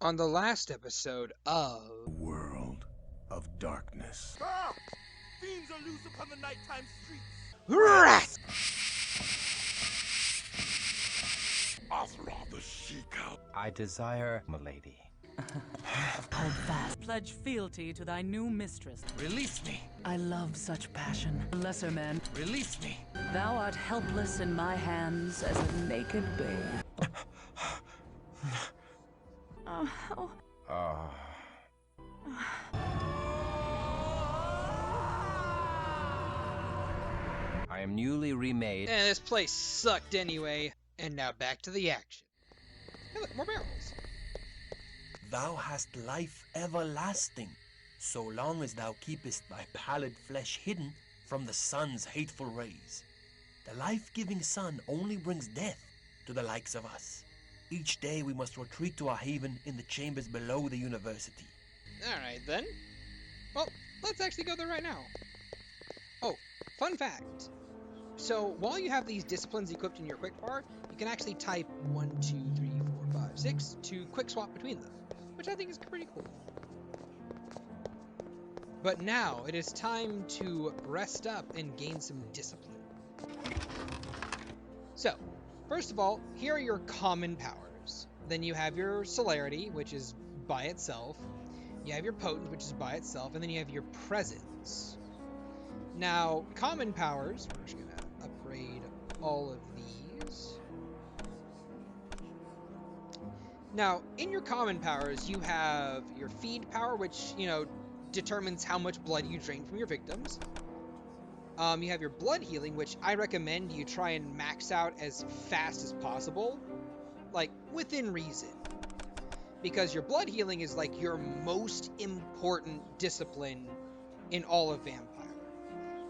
On the last episode of World of Darkness. Ah! Fiends are loose upon the nighttime streets. Rat! Azra the she-cow. I desire, milady. Hold fast. Pledge fealty to thy new mistress. Release me! I love such passion. Lesser man, Release me! thou art helpless in my hands as a naked babe. I am newly remade. And this place sucked anyway. And now back to the action. Hey look, more barrels. Thou hast life everlasting, so long as thou keepest thy pallid flesh hidden from the sun's hateful rays. The life-giving sun only brings death to the likes of us. Each day we must retreat to our haven in the chambers below the university. Alright then. Well, let's actually go there right now. Oh, fun fact. So, while you have these disciplines equipped in your quick bar, you can actually type 1, 2, 3, 4, 5, 6 to quick swap between them, which I think is pretty cool. But now, it is time to rest up and gain some discipline. So, first of all, here are your common powers. Then you have your celerity, which is by itself. You have your potent, which is by itself, and then you have your presence. Now, common powers, we're just going to upgrade all of these. Now, in your common powers, you have your feed power, which, determines how much blood you drain from your victims. You have your blood healing, which I recommend you try and max out as fast as possible, like, within reason. Because your blood healing is, like, your most important discipline in all of Vampire.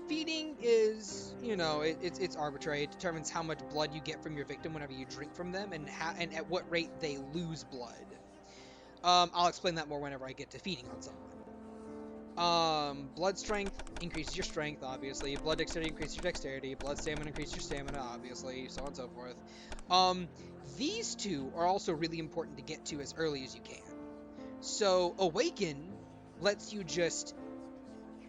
Feeding is, it's arbitrary. It determines how much blood you get from your victim whenever you drink from them, and at what rate they lose blood. I'll explain that more whenever I get to feeding on someone. Blood strength increases your strength, obviously. Blood dexterity increases your dexterity. Blood stamina increases your stamina, obviously, so on and so forth. These two are also really important to get to as early as you can. So, Awaken lets you just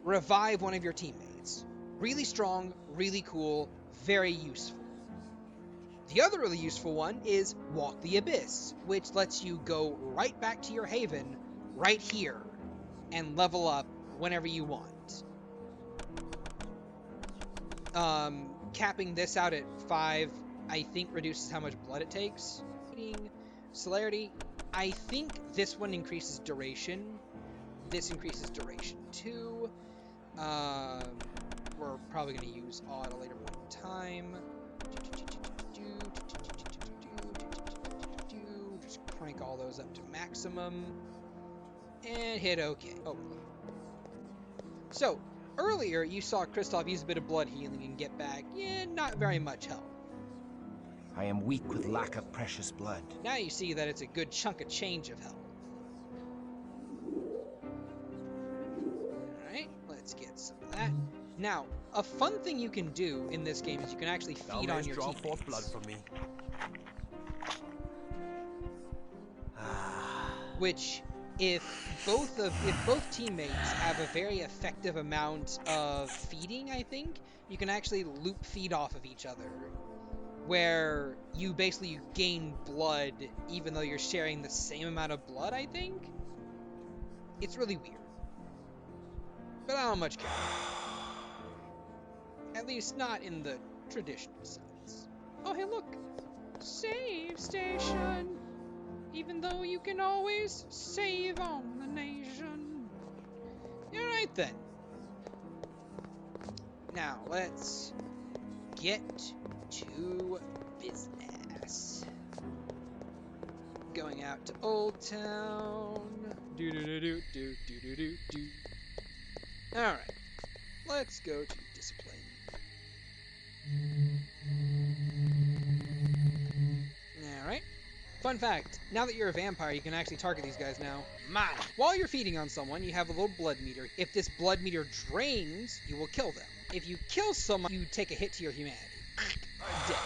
revive one of your teammates. Really strong, really cool, very useful. The other really useful one is Walk the Abyss, which lets you go right back to your haven, right here, and level up whenever you want. Capping this out at 5, I think reduces how much blood it takes. Celerity, I think this one increases duration. This increases duration too. We're probably going to use awe at a later point in time. Just crank all those up to maximum. And hit OK. Oh. So, earlier you saw Kristoff use a bit of blood healing and get back, not very much health. I am weak with lack of precious blood. Now you see that it's a good chunk of change of health. Alright, let's get some of that. Now, a fun thing you can do in this game is you can actually feed on your teammates. Draw forth blood from me. Which, if both teammates have a very effective amount of feeding, I think, you can actually loop feed off of each other. Where you basically gain blood even though you're sharing the same amount of blood, I think? It's really weird. But I don't much care. At least not in the traditional sense. Oh, hey, look! Save station! Even though you can always save on the nation. Alright then. Now, let's get to business. Going out to Old Town. Do. Alright. Let's go to discipline. Alright. Fun fact, now that you're a vampire, you can actually target these guys now. While you're feeding on someone, you have a little blood meter. If this blood meter drains, you will kill them. If you kill someone, you take a hit to your humanity. Dead.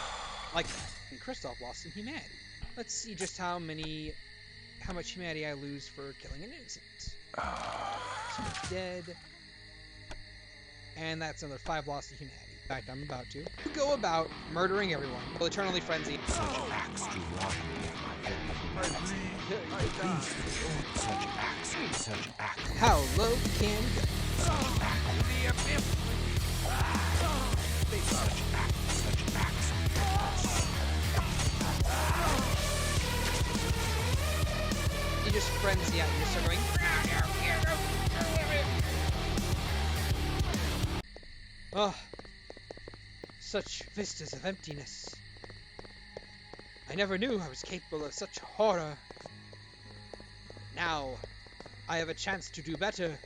Like that. And Kristoff lost some humanity. Let's see just how how much humanity I lose for killing an innocent. So it's dead. And that's another 5 loss to humanity. In fact, I'm about to go about murdering everyone. Will eternally frenzy. Such acts do rot my such acts. How low can go? Such acts. You just frenzy out. You just start going. Oh, such vistas of emptiness. I never knew I was capable of such horror. Now, I have a chance to do better.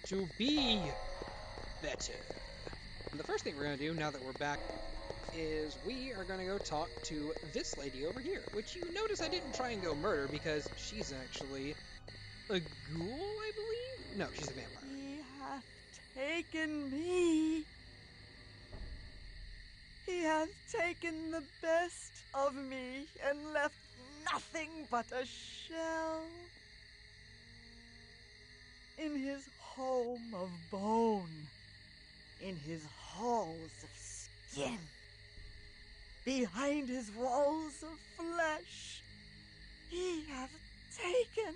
To be better. And the first thing we're going to do, now that we're back, is we are going to go talk to this lady over here. Which you notice I didn't try and go murder, because she's actually a ghoul, I believe? No, she's a vampire. He hath taken me. He hath taken the best of me and left nothing but a shell. In his home of bone, in his halls of skin, behind his walls of flesh, he hath taken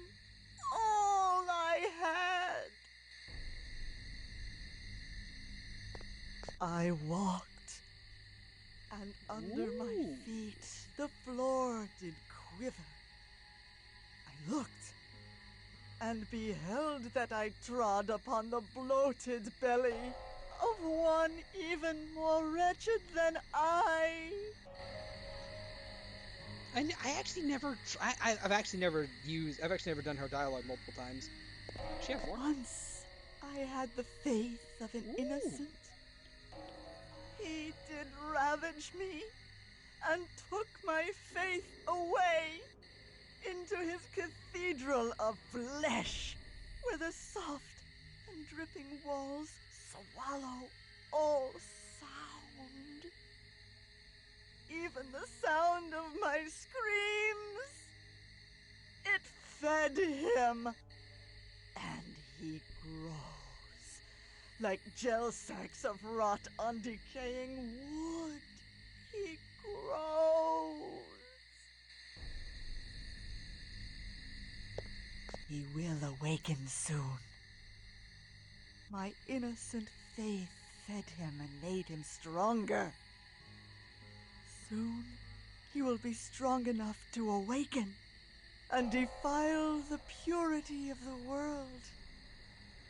all I had. I walked, and under my feet the floor did quiver. I looked, and beheld that I trod upon the bloated belly of one even more wretched than I. I actually never. I've actually never done her dialogue multiple times. She have more. Once I had the faith of an innocent. He did ravage me, and took my faith away into his cathedral of flesh, where the soft and dripping walls swallow all sound. Even the sound of my screams. It fed him, and he grows like gel sacks of rot on decaying wood. He grows. He will awaken soon. My innocent faith fed him and made him stronger. Soon he will be strong enough to awaken and defile the purity of the world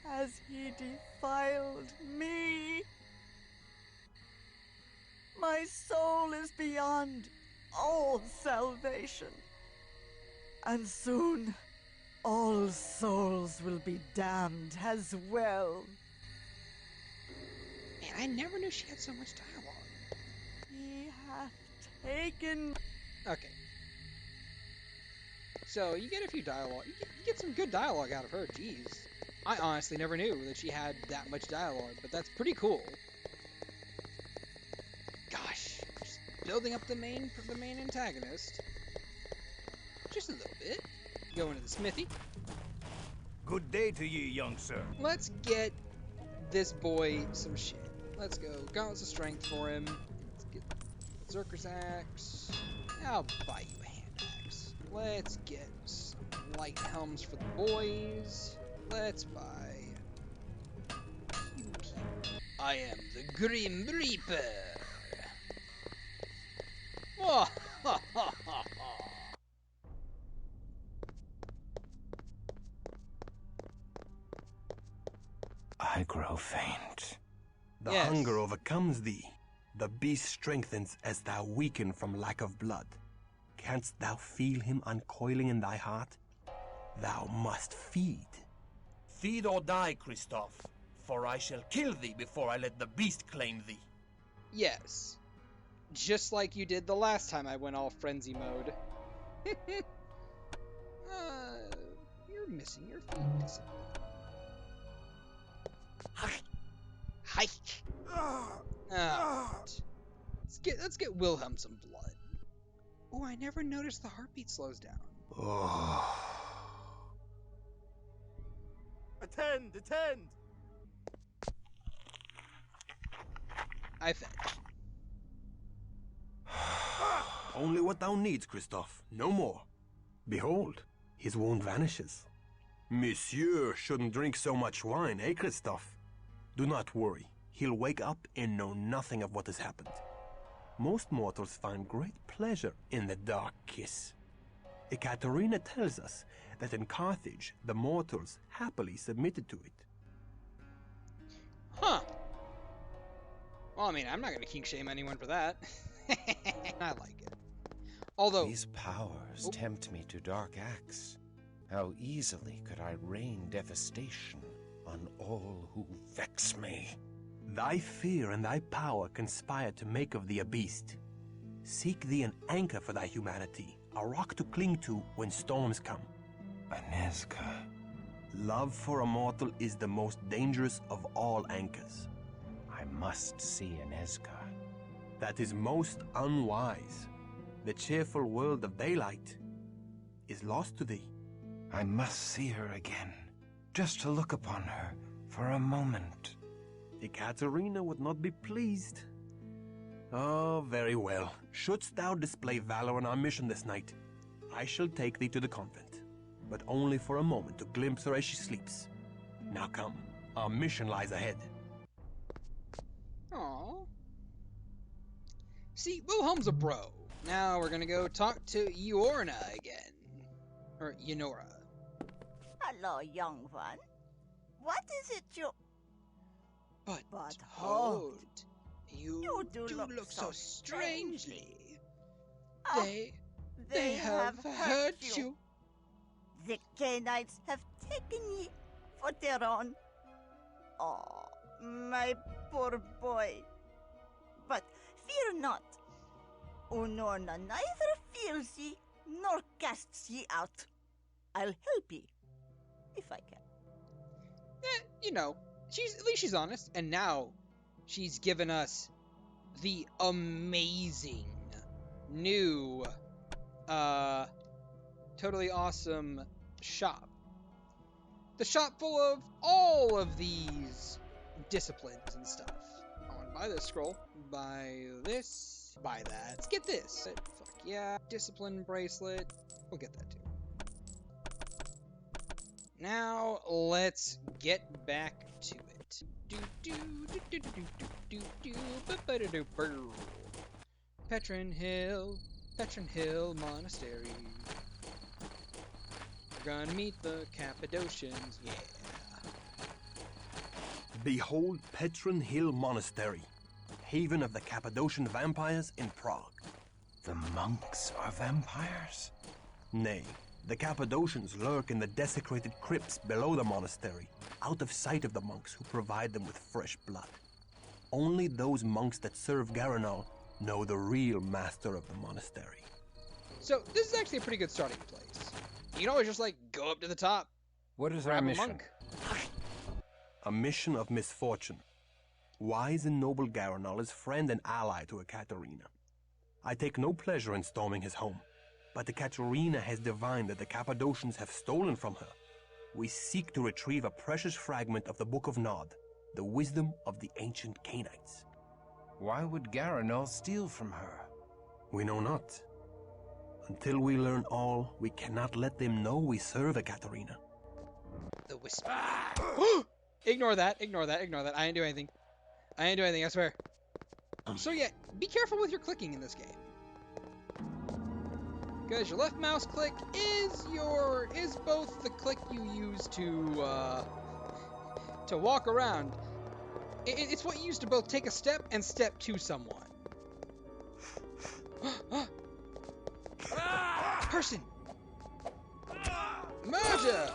as he defiled me. My soul is beyond all salvation, and soon all souls will be damned as well. Man, I never knew she had so much dialogue. He hath taken... Okay. So, you get a few dialogue. You get some good dialogue out of her, jeez. I honestly never knew that she had that much dialogue, but that's pretty cool. Gosh, just building up the main antagonist. Just a little bit. Go into the smithy. Good day to you, young sir. Let's get this boy some shit. Let's go. Gauntlets of Strength for him. Let's get Berserker's Axe. I'll buy you a hand axe. Let's get some light helms for the boys. Let's buy... Pew pew. I am the Grim Reaper. Oh, ha ha ha ha. I grow faint. The Yes. hunger overcomes thee. The beast strengthens as thou weaken from lack of blood. Canst thou feel him uncoiling in thy heart? Thou must feed. Feed or die, Christoph, for I shall kill thee before I let the beast claim thee. Yes. Just like you did the last time I went all frenzy mode. You're missing your feet. Hike. Let's get Wilhelm some blood. Oh, I never noticed the heartbeat slows down. Oh. Attend! Attend! I fetch. Only what thou needs, Christophe. No more. Behold, his wound vanishes. Monsieur shouldn't drink so much wine, eh, Christophe? Do not worry. He'll wake up and know nothing of what has happened. Most mortals find great pleasure in the dark kiss. Ekaterina tells us that in Carthage, the mortals happily submitted to it. Huh. Well, I mean, I'm not going to kink shame anyone for that. I like it. Although... These powers tempt me to dark acts. How easily could I rain devastation on all who vex me? Thy fear and thy power conspire to make of thee a beast. Seek thee an anchor for thy humanity, a rock to cling to when storms come. Anezka. Love for a mortal is the most dangerous of all anchors. I must see Anezka. That is most unwise. The cheerful world of daylight is lost to thee. I must see her again, just to look upon her for a moment. Ekaterina would not be pleased. Oh, very well. Shouldst thou display valor on our mission this night, I shall take thee to the convent, but only for a moment to glimpse her as she sleeps. Now come, our mission lies ahead. Aww. See, Wilhelm's a bro. Now we're gonna go talk to Eorna again. Or Yenora. Hello, young one. What is it you... But hold. You do look so strangely. Ah, They have hurt you. The Canaanites have taken ye for their own. Oh, my poor boy. But fear not. Unorna neither fears ye nor casts ye out. I'll help ye, if I can. You know, at least she's honest. And now she's given us the amazing new, totally awesome shop. The shop full of all of these disciplines and stuff. I want to buy this scroll, buy this, buy that. Let's get this. Fuck yeah. Discipline bracelet. We'll get that too. Now Let's get back to it. Petrin Hill Monastery. We're gonna meet the Cappadocians, yeah. Behold Petrin Hill Monastery, haven of the Cappadocian vampires in Prague. The monks are vampires? Nay, the Cappadocians lurk in the desecrated crypts below the monastery, out of sight of the monks who provide them with fresh blood. Only those monks that serve Garanal know the real master of the monastery. So this is actually a pretty good starting place. You can always just like go up to the top. What is grab our a mission? monk. A mission of misfortune. Wise and noble Garanal is friend and ally to Ekaterina. I take no pleasure in storming his home, but Ekaterina has divined that the Cappadocians have stolen from her. We seek to retrieve a precious fragment of the Book of Nod, the wisdom of the ancient Canaanites. Why would Garanal steal from her? We know not. Until we learn all, we cannot let them know we serve Ekaterina. The whisper. Ignore that. I didn't do anything. I swear. So yeah, be careful with your clicking in this game. Because your left mouse click is both the click you use to walk around. It's what you use to both take a step and step to someone. Person! Murder!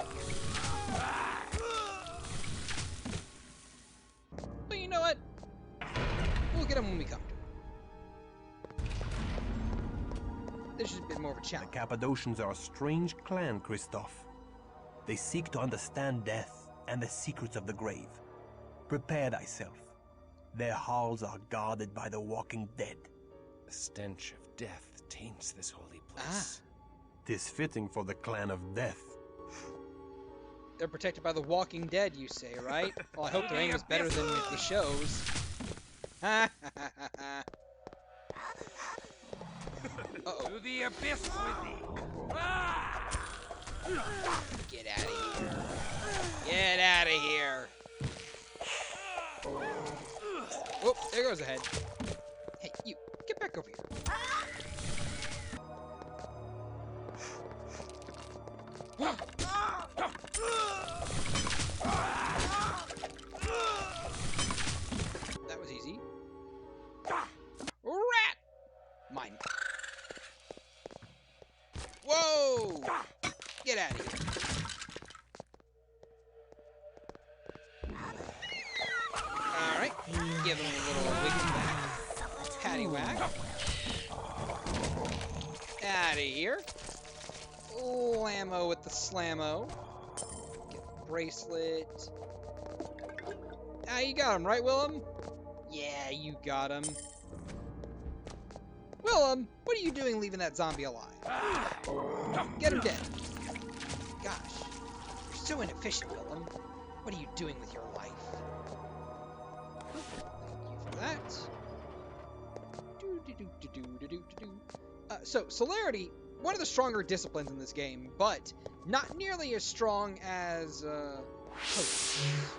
But you know what? We'll get him when we come to him. This is a bit more of a The challenge. Cappadocians are a strange clan, Christophe. They seek to understand death and the secrets of the grave. Prepare thyself. Their halls are guarded by the walking dead. The stench of death taints this holy place. 'Tis fitting for the clan of death. They're protected by the Walking Dead, you say, right? Well, I hope their aim is better than the shows. Ha ha ha ha. Uh-oh. To the abyss with thee! Get out of here. Get out of here. Oh, there goes a head. Hey, you, get back over here. That was easy. Rat! Mine. Whoa! Get out of here. Alright, give him a little wiggle back. Paddywhack. Out of here. Lammo with the slammo. Get the bracelet. Ah, you got him, right, Willem? Yeah, you got him. Willem, what are you doing leaving that zombie alive? Get him dead. Gosh, you're so inefficient, Willem. What are you doing with your life? Thank you for that. So, celerity, one of the stronger disciplines in this game, but not nearly as strong as, potions.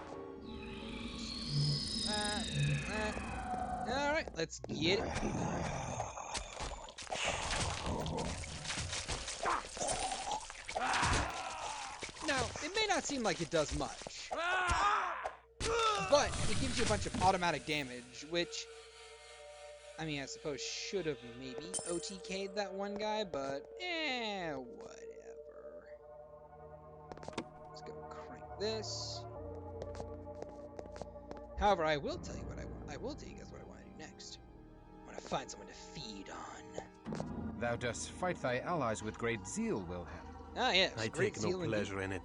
Alright, let's get it. Now, it may not seem like it does much, but it gives you a bunch of automatic damage, which, I mean, I suppose should have maybe OTK'd that one guy, but, whatever. Let's go crank this. However, I will tell you what I will tell you guys what I want to do next. I want to find someone to feed on. Thou dost fight thy allies with great zeal, Wilhelm. Ah, yes. I take no pleasure in it.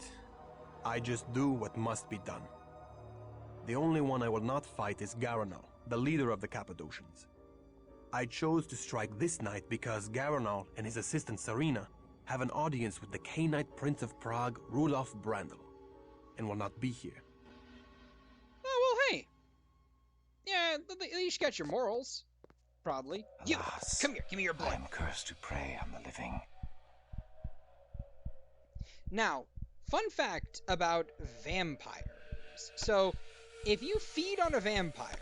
I just do what must be done. The only one I will not fight is Garanal, the leader of the Cappadocians. I chose to strike this night because Garanal and his assistant Serena have an audience with the Cainite Prince of Prague, Rudolf Brandl, and will not be here. Oh, well, hey. Yeah, at least you got your morals. Probably. You, come here, give me your blood. I am cursed to prey on the living. Now, fun fact about vampires. So, if you feed on a vampire,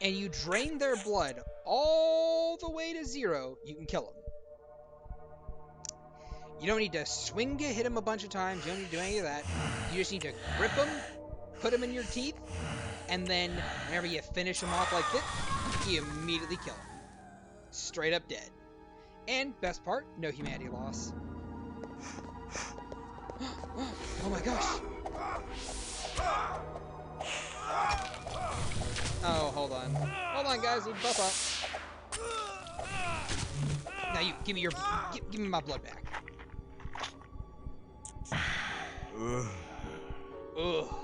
and you drain their blood all the way to 0, you can kill them. You don't need to swing to hit them a bunch of times, you don't need to do any of that. You just need to grip them, put them in your teeth, and then whenever you finish them off like this, you immediately kill them. Straight up dead. And, best part, no humanity loss. Oh my gosh! Oh, hold on. Hold on, guys, need to buff up. Now you, give me your, give me my blood back. Ugh.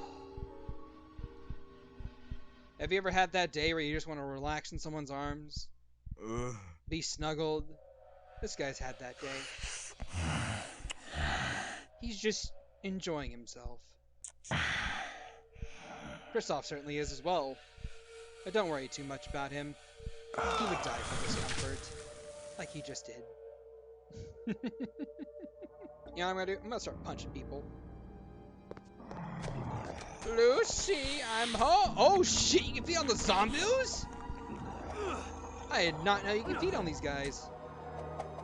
Have you ever had that day where you just want to relax in someone's arms? Be snuggled? This guy's had that day. He's just enjoying himself. Kristoff certainly is as well. But don't worry too much about him. He would die for discomfort. Like he just did. You know what I'm gonna do? I'm gonna start punching people. Lucy, I'm home! Oh shit, you can feed on the zombies? I did not know you could feed on these guys.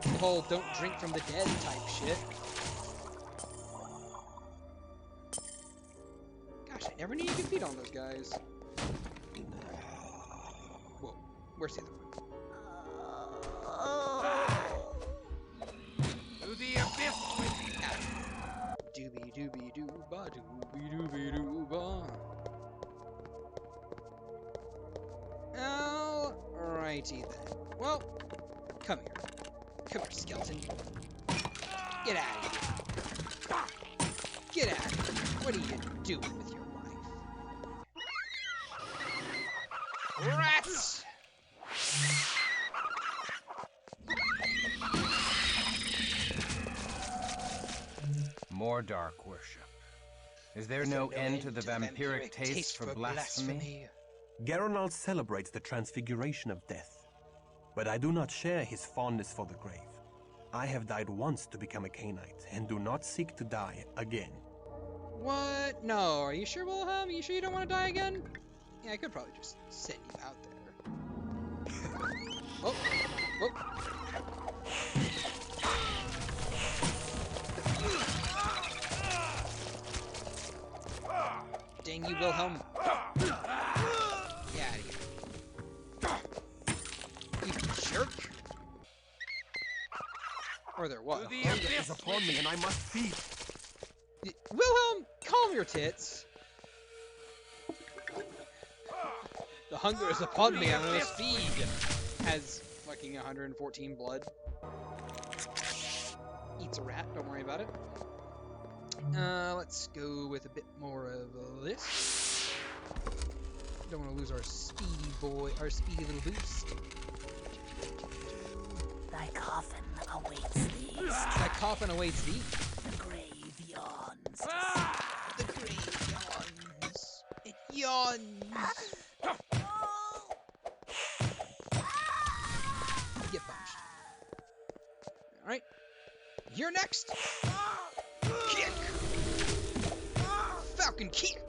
The whole don't drink from the dead type shit. Gosh, I never knew you could feed on those guys. Whoa, where's the other one? To the abyss with thee! Doobie doobie doo-ba, doobie doobie doo-ba. Alrighty then. Well, come here. Come here, skeleton. Get out of here. Get out of here. What are you doing with your life? Rats! more dark worship. Is there no end to the vampiric taste for blasphemy? Garanal celebrates the transfiguration of death, but I do not share his fondness for the grave. I have died once to become a Cainite, and do not seek to die again. What? No, are you sure, Wilhelm? You sure you don't want to die again? Yeah, I could probably just send you out there. Oh, oh. Dang you, Wilhelm. Get out of here. You jerk. Or there was. Hunger is upon me, and I must feed. Wilhelm, calm your tits. The hunger is upon me, I must feed. Has fucking 114 blood. Eats a rat, don't worry about it. Let's go with a bit more of this. Don't want to lose our speedy little boost. Thy coffin awaits thee. Thy coffin awaits thee. The grave yawns. The grave yawns. It yawns. Get punched. Alright. You're next. Kick. Falcon kick.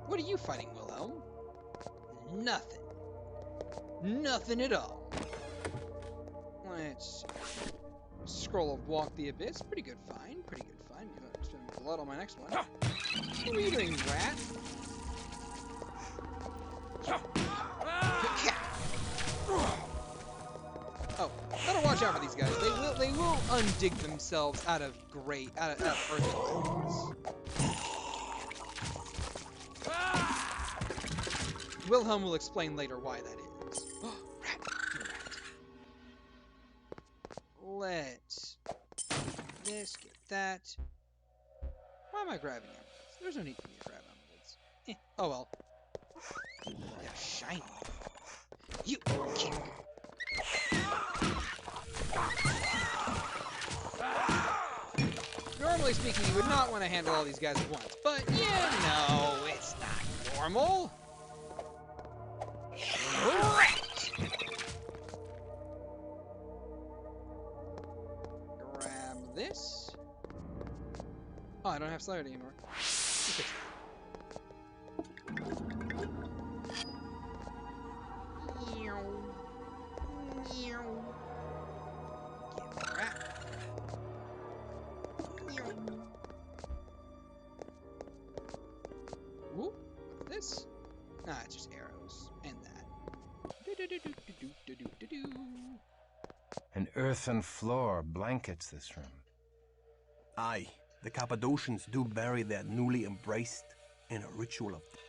What are you fighting, Wilhelm? Nothing. Nothing at all. Let's see. Scroll of Walk the Abyss. Pretty good find. Pretty good find. Maybe I'll spend blood on my next one. What are you doing, rat? Oh, better watch out for these guys. They will undig themselves out of earth clouds. Wilhelm will explain later why that is. Oh, rat, you rat. Let's get this, get that. Why am I grabbing emeralds? There's no need for me to grab emeralds. Oh well. They're shiny. You kick. Normally speaking, you would not want to handle all these guys at once, but you know, it's not normal. Rat! Grab this. Oh, I don't have celerity anymore. Okay. Whoop, what's this? Nah, it's just arrows. And that. An earthen floor blankets this room. Aye, the Cappadocians do bury their newly embraced in a ritual of death.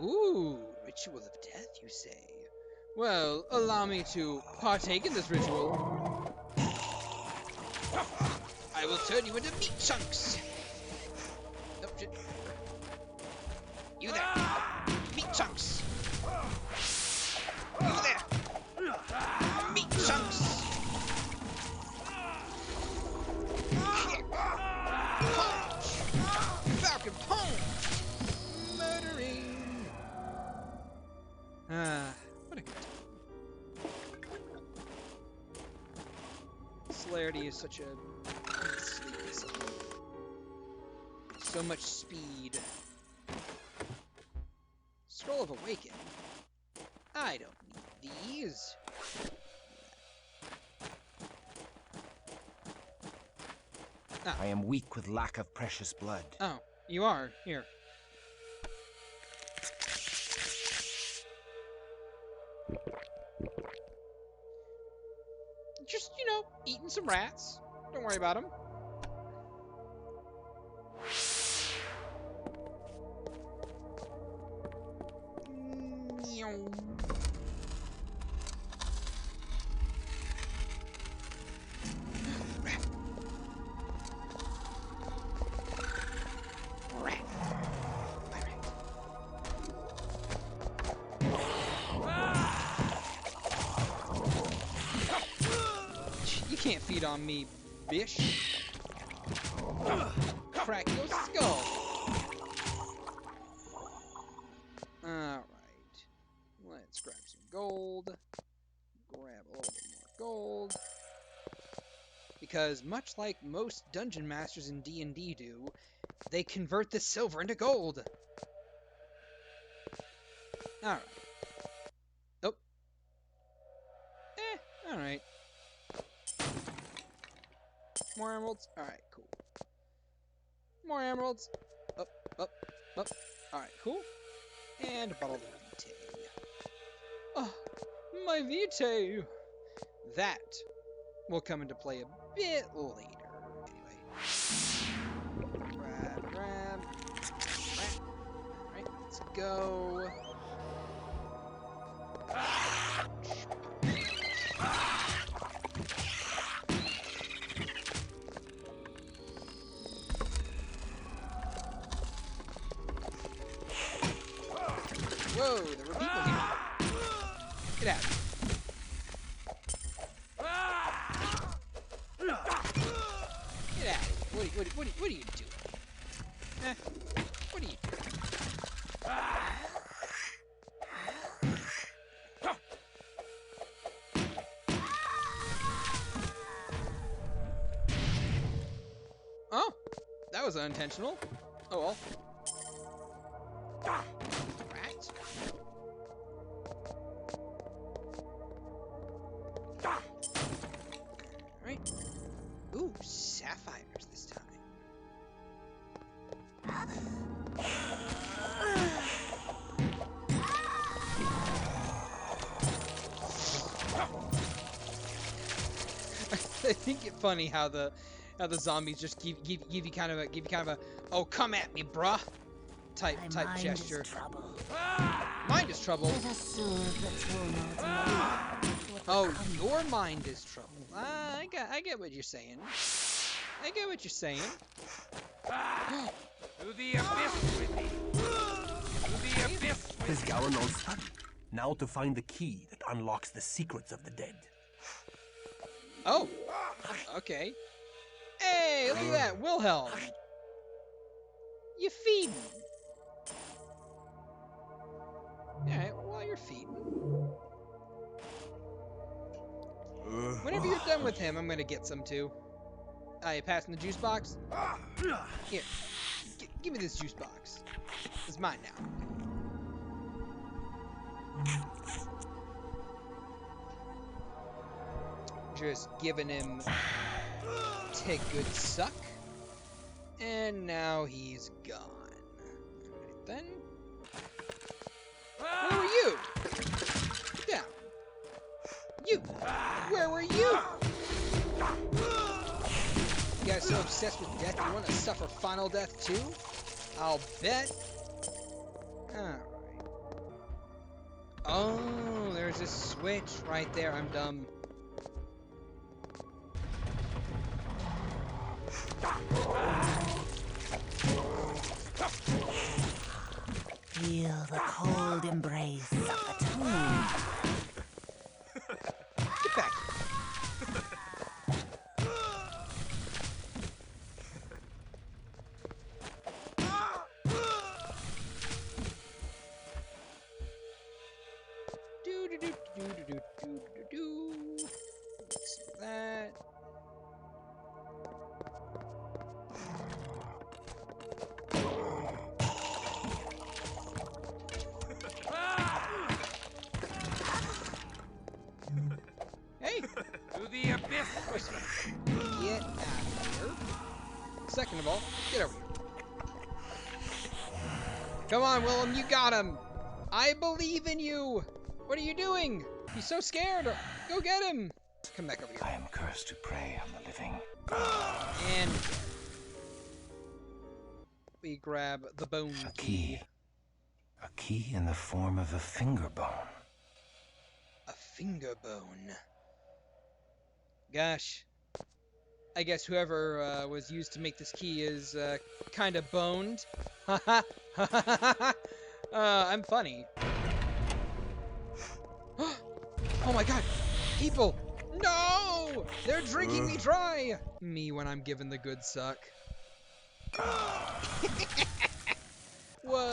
Ooh, ritual of death, you say? Well, allow me to partake in this ritual. I will turn you into meat chunks. Oh, shit. You there. Meat chunks. You there. Meat chunks. Kick. Punch. Falcon punch. Murdering. What a good time. Celerity is such a sleepy something. So much speed. Scroll of Awaken. I don't need these. Ah. I am weak with lack of precious blood. Oh, you are? Here. Just, you know, eating some rats. Don't worry about them. can't feed on me, bish. Crack your skull. Alright. Let's grab some gold. Grab a little bit more gold. Because much like most dungeon masters in D&D do, they convert the silver into gold. Alright. Oh. Alright. More emeralds? Alright, cool. More emeralds. Up, up, up. Alright, cool. And a bottle of Vitae. Oh, my Vitae! That will come into play a bit later. Anyway. Grab. Alright, let's go. Whoa, there were people here. Get out. Get out. What are you doing? What are you doing? Oh, that was unintentional. Oh well. Right. Ooh, sapphires this time. I think it's funny how the zombies just give you kind of a oh come at me bruh type gesture. Mind is trouble. Oh, your mind is trouble. I get what you're saying. I get what you're saying. To the abyss with thee. To the abyss with This Galenol's study. Now to find the key that unlocks the secrets of the dead. Oh, okay. Hey, look at that, Wilhelm. You feeding? Alright, while you're feeding. Whenever you're done with him, I'm gonna get some too. You passing the juice box? Here, give me this juice box. It's mine now. Just giving him a good suck. And now he's gone. Alright then. Where were you? Get down. You! Where were you? You guys so obsessed with death you want to suffer final death too? I'll bet. Alright. Oh, there's a switch right there. I'm dumb. Feel the cold embrace of the tomb. Get back here. Let's see that. Hey! To the abyss! Get out of here. Second of all, get over here. Come on, Willem, you got him! I believe in you! What are you doing? He's so scared! Go get him! Come back over here. I am cursed to prey on the living. And we grab the bone A key. A key in the form of a finger bone. A finger bone. Gosh. I guess whoever was used to make this key is kind of boned. Haha. I'm funny. Oh my god! People! No! No! They're drinking me dry! Me when I'm given the good suck.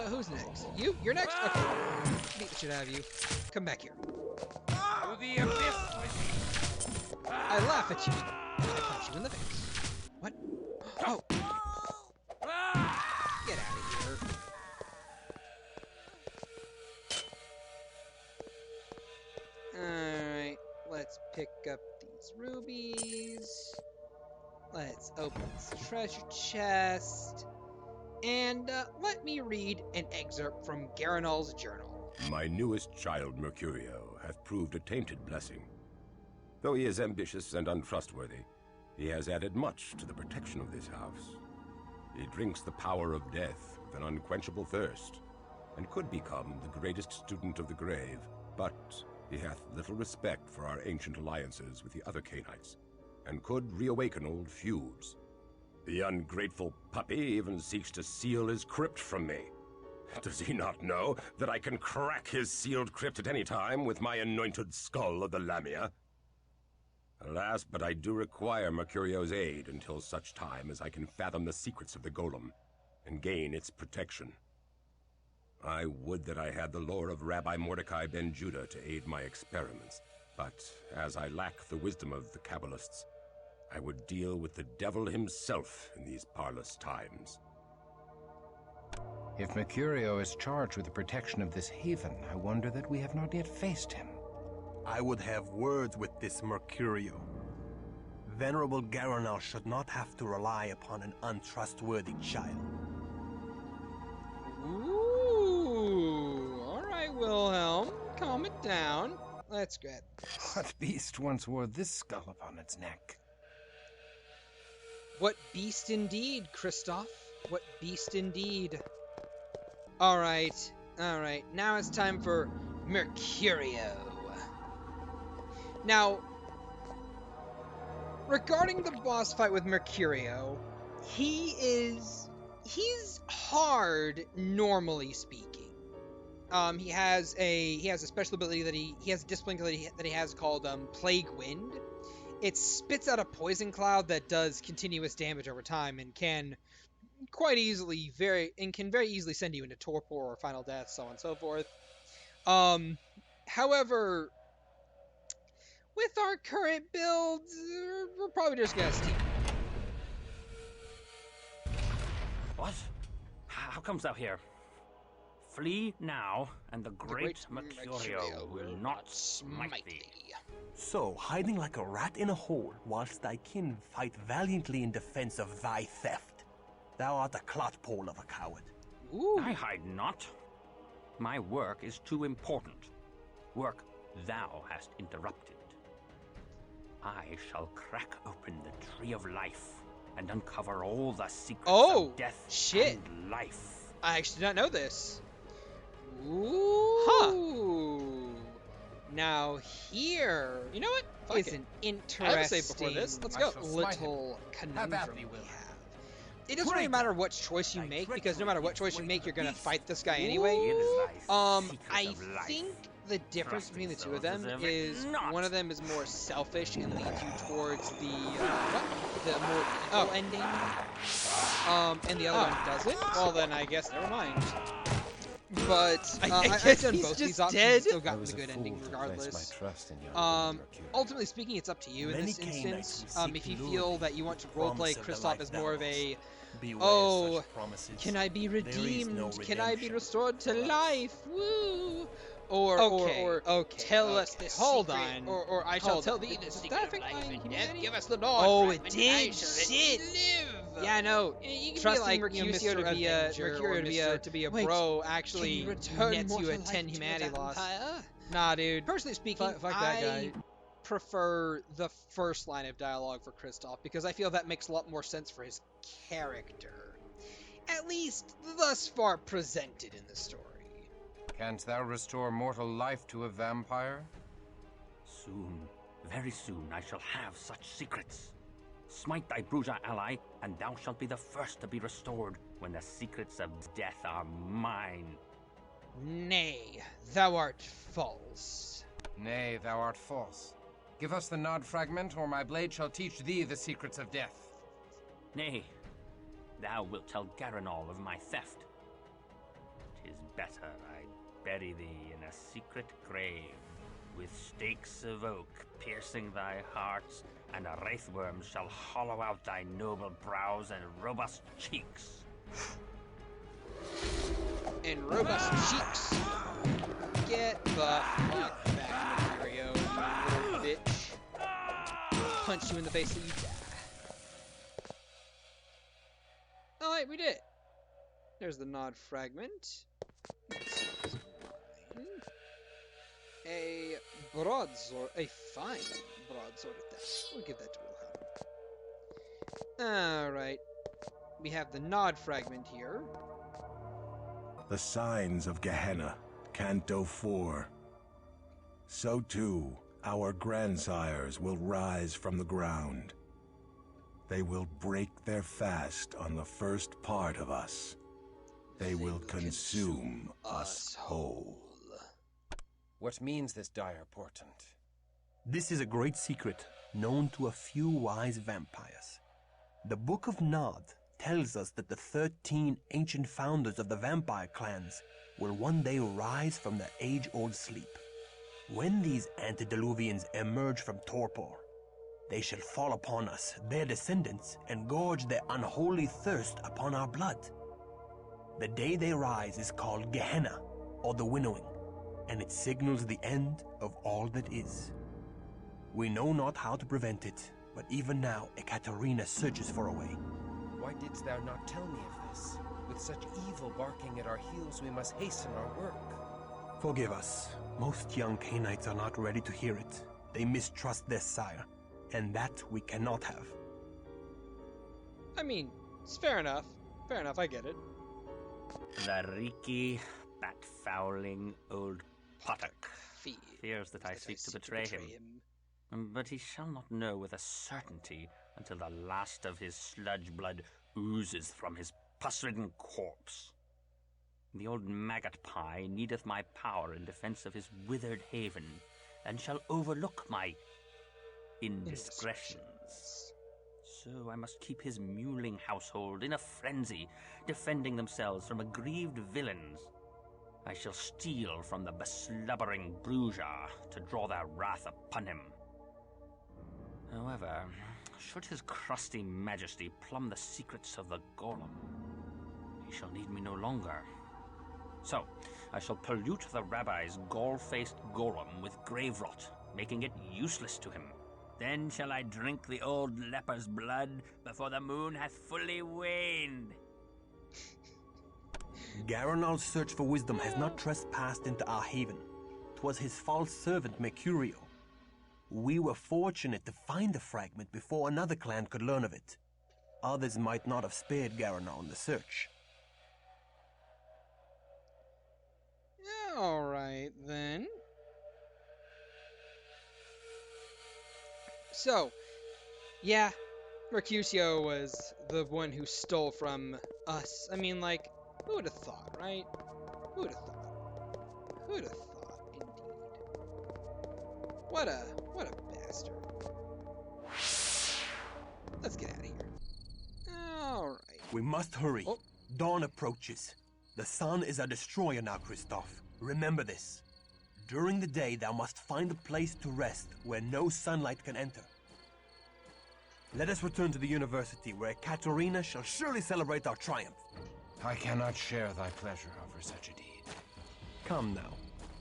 Who's next? You? You're next? Okay. Beat the shit out of you. Come back here. To the abyss with me. I laugh at you. I punch you in the face. What? Oh! Get out of here. Alright, let's pick up these rubies. Let's open this treasure chest. And let me read an excerpt from Garanol's journal. My newest child, Mercurio, hath proved a tainted blessing. Though he is ambitious and untrustworthy, he has added much to the protection of this house. He drinks the power of death with an unquenchable thirst, and could become the greatest student of the grave, but he hath little respect for our ancient alliances with the other Cainites, and could reawaken old feuds. The ungrateful puppy even seeks to seal his crypt from me. Does he not know that I can crack his sealed crypt at any time with my anointed skull of the Lamia? Alas, but I do require Mercurio's aid until such time as I can fathom the secrets of the golem and gain its protection. I would that I had the lore of Rabbi Mordecai ben Judah to aid my experiments, but as I lack the wisdom of the Kabbalists, I would deal with the devil himself in these parlous times. If Mercurio is charged with the protection of this haven, I wonder that we have not yet faced him. I would have words with this Mercurio. Venerable Garanal should not have to rely upon an untrustworthy child. Ooh, alright, Wilhelm. Calm it down. Let's grab this. What beast once wore this skull upon its neck? What beast indeed, Kristoff? What beast indeed. Alright, now it's time for Mercurio. Now, regarding the boss fight with Mercurio, he's hard, normally speaking. He has a special ability that he has a discipline ability that he has called Plague Wind. It spits out a poison cloud that does continuous damage over time and can very easily send you into torpor or final death, so on and so forth. However, with our current builds, we're probably just gonna steal. What? How comes thou here? Flee now, and the great Mercurio will not smite thee. So, hiding like a rat in a hole, whilst thy kin fight valiantly in defense of thy theft. Thou art a clotpole of a coward. Ooh. I hide not. My work is too important. Work thou hast interrupted. I shall crack open the tree of life and uncover all the secrets of death and life. I actually did not know this. Ooh. Huh. Now here, you know what? Is an interesting before this. Let's go. Little conundrum we have. It doesn't really matter what choice you make, because no matter what choice you make, you're gonna fight this guy anyway. I think the difference between the two of them is one of them is more selfish and leads you towards the more ending, and the other one doesn't. Well, then I guess never mind. But I guess on both these options, still got the good ending regardless. Ultimately speaking, it's up to you in this instance. If you feel that you want to roleplay Kristoff as more of a, can I be redeemed? Can I be restored to life? Woo! Or tell us this secret. Or I shall tell thee the secret of life and death. Give us the Lord. Oh, it did shit. Yeah, no. Trusting Mercurio to be a bro actually nets you a 10 humanity loss. Nah, dude. Personally speaking, fuck that guy. Prefer the first line of dialogue for Kristoff, because I feel that makes a lot more sense for his character. At least thus far presented in the story. Canst thou restore mortal life to a vampire? Soon, very soon, I shall have such secrets. Smite thy Bruja ally, and thou shalt be the first to be restored when the secrets of death are mine. Nay, thou art false. Nay, thou art false. Give us the nod fragment, or my blade shall teach thee the secrets of death. Nay, thou wilt tell Garanol of my theft. 'Tis better I bury thee in a secret grave, with stakes of oak piercing thy hearts, and a wraithworm shall hollow out thy noble brows and robust cheeks. And robust cheeks. Get the fuck back, Mario, you little bitch. Punch you in the face so you die. Alright, we did it. There's the nod fragment. A broadsword, a fine broadsword at that. We'll give that to Wilhelm. Alright. We have the nod fragment here. The signs of Gehenna, Canto 4. So too, our grandsires will rise from the ground. They will break their fast on the first part of us. They will consume us whole. What means this dire portent? This is a great secret known to a few wise vampires. The Book of Nod tells us that the 13 ancient founders of the vampire clans will one day rise from their age-old sleep. When these antediluvians emerge from torpor, they shall fall upon us, their descendants, and gorge their unholy thirst upon our blood. The day they rise is called Gehenna, or the Winnowing, and it signals the end of all that is. We know not how to prevent it, but even now Ekaterina searches for a way. Why didst thou not tell me of this? With such evil barking at our heels, we must hasten our work. Forgive us. Most young Cainites are not ready to hear it. They mistrust their sire, and that we cannot have. I mean, it's fair enough. Fair enough, I get it. The reeky, bat-fouling old Potok fears that I seek to betray him. But he shall not know with a certainty until the last of his sludge blood oozes from his pus-ridden corpse. The old maggot pie needeth my power in defense of his withered haven, and shall overlook my indiscretions. So I must keep his mewling household in a frenzy, defending themselves from aggrieved villains. I shall steal from the beslubbering Bruja to draw their wrath upon him. However, should his crusty majesty plumb the secrets of the golem, he shall need me no longer. So, I shall pollute the rabbi's gall-faced golem with grave rot, making it useless to him. Then shall I drink the old leper's blood before the moon hath fully waned. Garanol's search for wisdom has not trespassed into our haven. 'Twas his false servant Mercurio. We were fortunate to find the fragment before another clan could learn of it. Others might not have spared Garanol in the search. Alright, then. So, yeah, Mercutio was the one who stole from us. I mean, like, who would have thought, right? Who would have thought? Who would have thought, indeed. What a bastard. Let's get out of here. Alright. We must hurry. Oh. Dawn approaches. The sun is a destroyer now, Christoph. Remember this. During the day, thou must find a place to rest where no sunlight can enter. Let us return to the university, where Katerina shall surely celebrate our triumph. I cannot share thy pleasure over such a deed. Come now.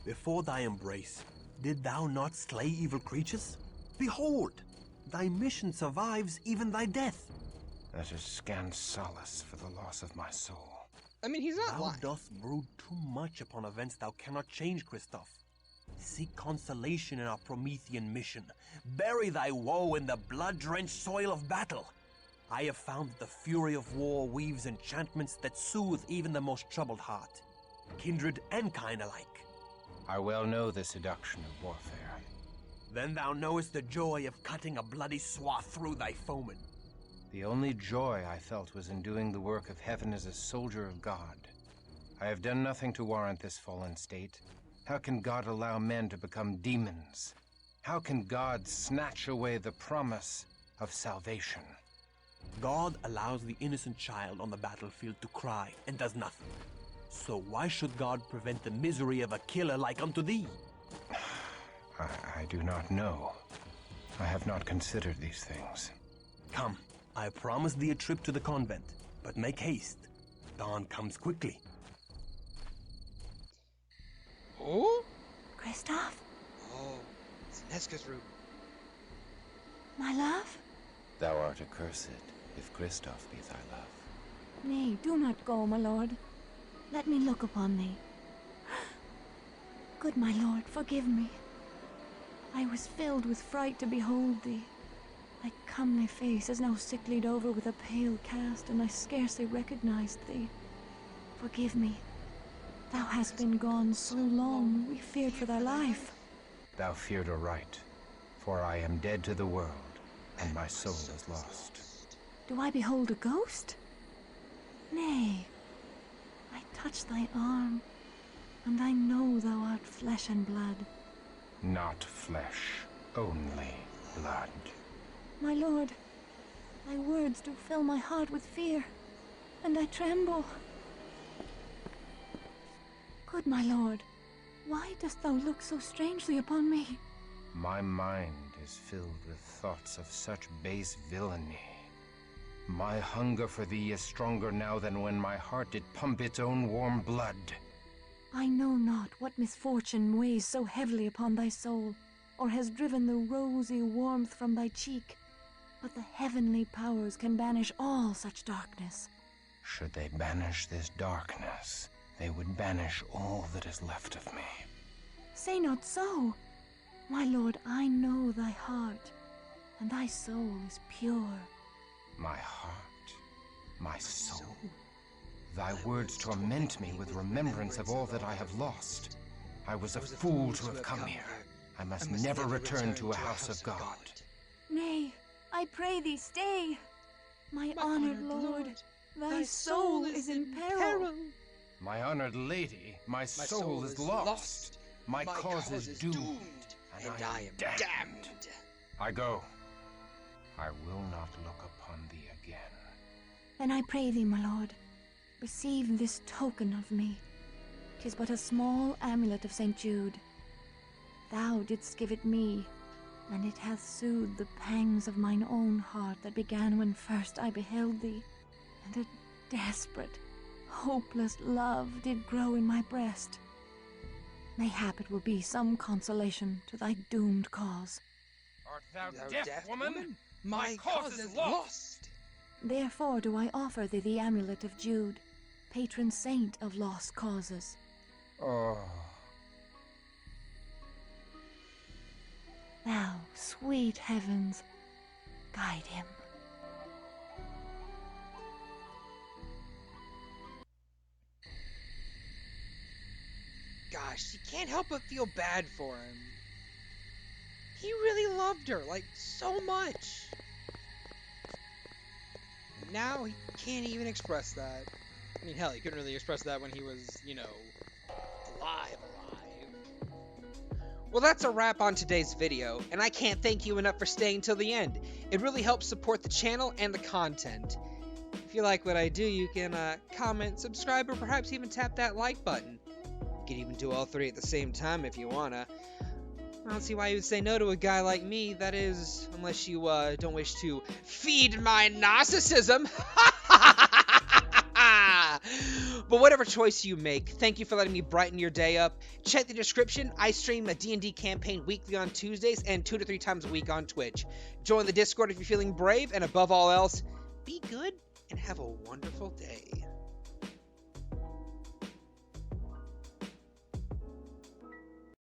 Before thy embrace, did thou not slay evil creatures? Behold! Thy mission survives even thy death. That is scant solace for the loss of my soul. I mean, he's not lying. Thou dost brood too much upon events thou cannot change, Christoph. Seek consolation in our Promethean mission. Bury thy woe in the blood-drenched soil of battle. I have found that the fury of war weaves enchantments that soothe even the most troubled heart, kindred and kind alike. I well know the seduction of warfare. Then thou knowest the joy of cutting a bloody swath through thy foeman. The only joy I felt was in doing the work of heaven as a soldier of God. I have done nothing to warrant this fallen state. How can God allow men to become demons? How can God snatch away the promise of salvation? God allows the innocent child on the battlefield to cry and does nothing. So why should God prevent the misery of a killer like unto thee? I do not know. I have not considered these things. Come, I promise thee a trip to the convent, but make haste. Dawn comes quickly. Oh? Christoph? Oh, it's Neska's room. My love? Thou art accursed, if Christoph be thy love. Nay, do not go, my lord. Let me look upon thee. Good my lord, forgive me. I was filled with fright to behold thee. Thy comely face is now sicklied over with a pale cast, and I scarcely recognized thee. Forgive me. Thou hast been gone so long, we feared for thy life. Thou feared aright, for I am dead to the world, and my soul is lost. Do I behold a ghost? Nay. I touch thy arm, and I know thou art flesh and blood. Not flesh, only blood. My lord, thy words do fill my heart with fear, and I tremble. Good my lord, why dost thou look so strangely upon me? My mind is filled with thoughts of such base villainy. My hunger for thee is stronger now than when my heart did pump its own warm blood. I know not what misfortune weighs so heavily upon thy soul, or has driven the rosy warmth from thy cheek, but the heavenly powers can banish all such darkness. Should they banish this darkness, they would banish all that is left of me. Say not so. My lord, I know thy heart, and thy soul is pure. My heart, my soul. Thy words torment me with remembrance of all that I have lost. I was a fool to have come here. I must never return to a house of God. Nay, I pray thee stay. My honored lord, thy soul is in peril. My honored lady, my soul is lost. My cause is doomed, and I am damned. I go. I will not look upon thee again. Then I pray thee, my lord, receive this token of me. 'Tis but a small amulet of St. Jude. Thou didst give it me, and it hath soothed the pangs of mine own heart that began when first I beheld thee, and a desperate, hopeless love did grow in my breast. Mayhap it will be some consolation to thy doomed cause. Art thou deaf, woman? My cause is lost. Therefore do I offer thee the amulet of Jude, patron saint of lost causes. Oh. Thou, sweet heavens, guide him. Gosh, you can't help but feel bad for him. He really loved her, like, so much. Now he can't even express that. I mean, hell, he couldn't really express that when he was, you know, alive. Well, that's a wrap on today's video, and I can't thank you enough for staying till the end. It really helps support the channel and the content. If you like what I do, you can comment, subscribe, or perhaps even tap that like button. You can even do all three at the same time if you wanna. I don't see why you would say no to a guy like me, that is, unless you don't wish to feed my narcissism. But whatever choice you make, thank you for letting me brighten your day up. Check the description. I stream a D&D campaign weekly on Tuesdays and 2 to 3 times a week on Twitch. Join the Discord if you're feeling brave, and above all else, be good and have a wonderful day.